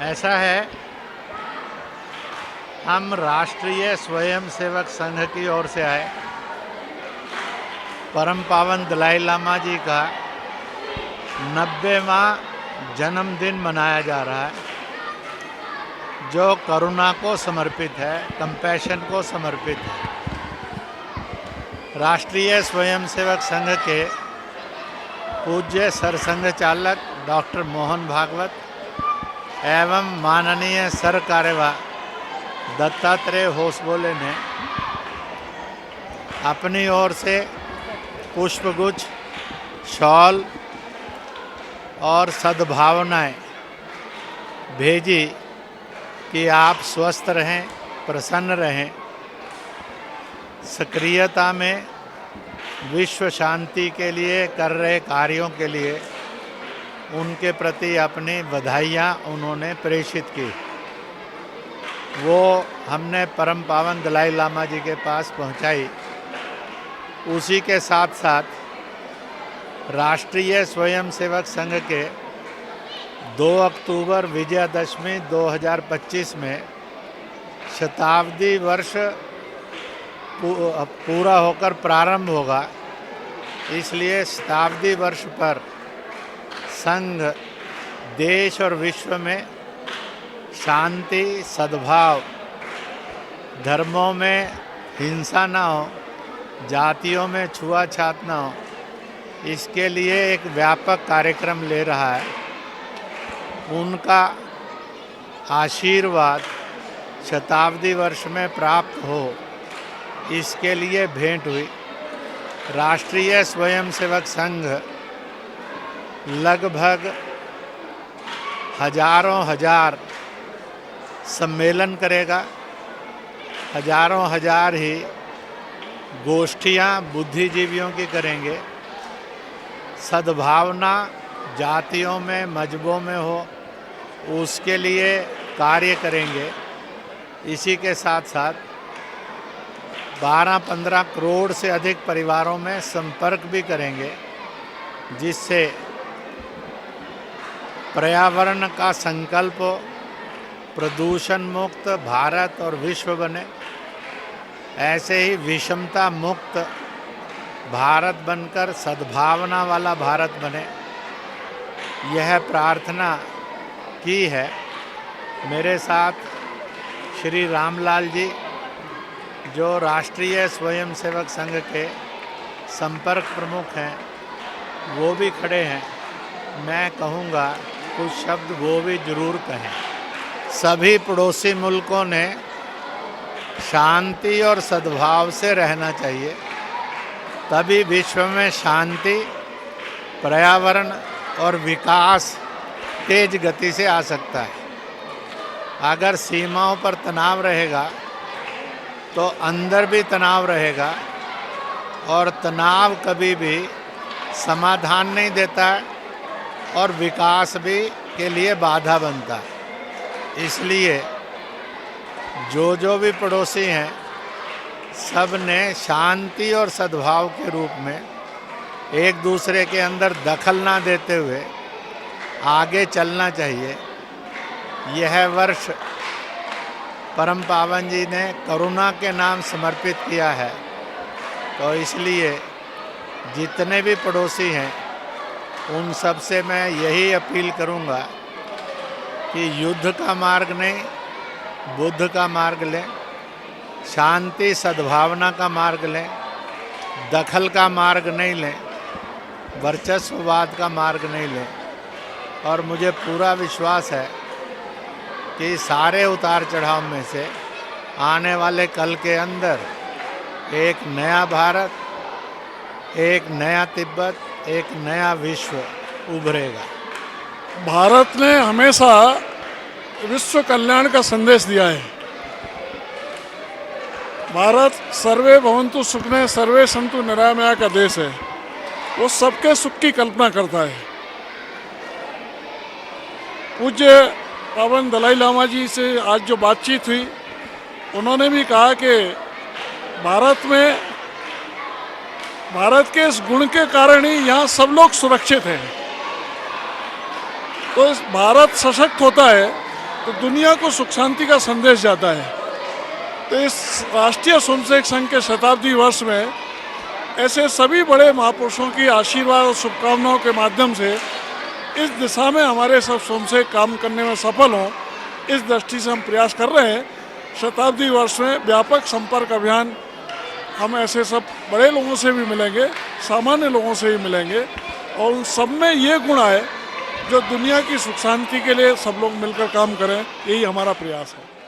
ऐसा है, हम राष्ट्रीय स्वयंसेवक संघ की ओर से आए परम पावन दलाई लामा जी का 90वां जन्मदिन मनाया जा रहा है, जो करुणा को समर्पित है, कंपैशन को समर्पित है। राष्ट्रीय स्वयंसेवक संघ के पूज्य सरसंघ चालक डॉक्टर मोहन भागवत एवं माननीय सर कार्यवाह दत्तात्रेय होसबोले ने अपनी ओर से पुष्पगुच्छ, शॉल और सद्भावनाएं भेजी कि आप स्वस्थ रहें, प्रसन्न रहें, सक्रियता में विश्व शांति के लिए कर रहे कार्यों के लिए उनके प्रति अपनी बधाइयाँ उन्होंने प्रेषित की। वो हमने परम पावन दलाई लामा जी के पास पहुंचाई। उसी के साथ साथ राष्ट्रीय स्वयंसेवक संघ के 2 अक्टूबर विजयादशमी 2025 में शताब्दी वर्ष पूरा होकर प्रारंभ होगा। इसलिए शताब्दी वर्ष पर संघ देश और विश्व में शांति, सद्भाव, धर्मों में हिंसा ना हो, जातियों में छुआछूत ना हो, इसके लिए एक व्यापक कार्यक्रम ले रहा है। उनका आशीर्वाद शताब्दी वर्ष में प्राप्त हो, इसके लिए भेंट हुई। राष्ट्रीय स्वयंसेवक संघ लगभग हजारों हजार सम्मेलन करेगा, हजारों हजार ही गोष्ठियाँ बुद्धिजीवियों की करेंगे। सद्भावना जातियों में, मजहबों में हो, उसके लिए कार्य करेंगे। इसी के साथ साथ 12-15 करोड़ से अधिक परिवारों में संपर्क भी करेंगे, जिससे पर्यावरण का संकल्प हो, प्रदूषण मुक्त भारत और विश्व बने। ऐसे ही विषमता मुक्त भारत बनकर सद्भावना वाला भारत बने, यह प्रार्थना की है। मेरे साथ श्री रामलाल जी, जो राष्ट्रीय स्वयंसेवक संघ के संपर्क प्रमुख हैं, वो भी खड़े हैं। मैं कहूँगा कुछ शब्द वो भी ज़रूर कहें। सभी पड़ोसी मुल्कों ने शांति और सद्भाव से रहना चाहिए, तभी विश्व में शांति, पर्यावरण और विकास तेज गति से आ सकता है। अगर सीमाओं पर तनाव रहेगा तो अंदर भी तनाव रहेगा, और तनाव कभी भी समाधान नहीं देता है और विकास भी के लिए बाधा बनता है। इसलिए जो भी पड़ोसी हैं, सब ने शांति और सद्भाव के रूप में एक दूसरे के अंदर दखल ना देते हुए आगे चलना चाहिए। यह वर्ष परम पावन जी ने करुणा के नाम समर्पित किया है, तो इसलिए जितने भी पड़ोसी हैं उन सब से मैं यही अपील करूंगा कि युद्ध का मार्ग नहीं, बुद्ध का मार्ग लें, शांति सद्भावना का मार्ग लें, दखल का मार्ग नहीं लें, वर्चस्ववाद का मार्ग नहीं लें। और मुझे पूरा विश्वास है कि सारे उतार चढ़ाव में से आने वाले कल के अंदर एक नया भारत, एक नया तिब्बत, एक नया विश्व उभरेगा। भारत ने हमेशा विश्व कल्याण का संदेश दिया है। भारत सर्वे भवन्तु सुखिनः सर्वे सन्तु निरामया का देश है। वो सबके सुख की कल्पना करता है। पूज्य पावन दलाई लामा जी से आज जो बातचीत हुई, उन्होंने भी कहा कि भारत के इस गुण के कारण ही यहाँ सब लोग सुरक्षित हैं। तो भारत सशक्त होता है तो दुनिया को सुख शांति का संदेश जाता है। तो इस राष्ट्रीय स्वयंसेवक संघ के शताब्दी वर्ष में ऐसे सभी बड़े महापुरुषों की आशीर्वाद और शुभकामनाओं के माध्यम से इस दिशा में हमारे सब स्वयंसेवक काम करने में सफल हों, इस दृष्टि से हम प्रयास कर रहे हैं। शताब्दी वर्ष में व्यापक संपर्क अभियान, हम ऐसे सब बड़े लोगों से भी मिलेंगे, सामान्य लोगों से भी मिलेंगे और उन सब में ये गुण आए जो दुनिया की सुख शांति के लिए सब लोग मिलकर काम करें, यही हमारा प्रयास है।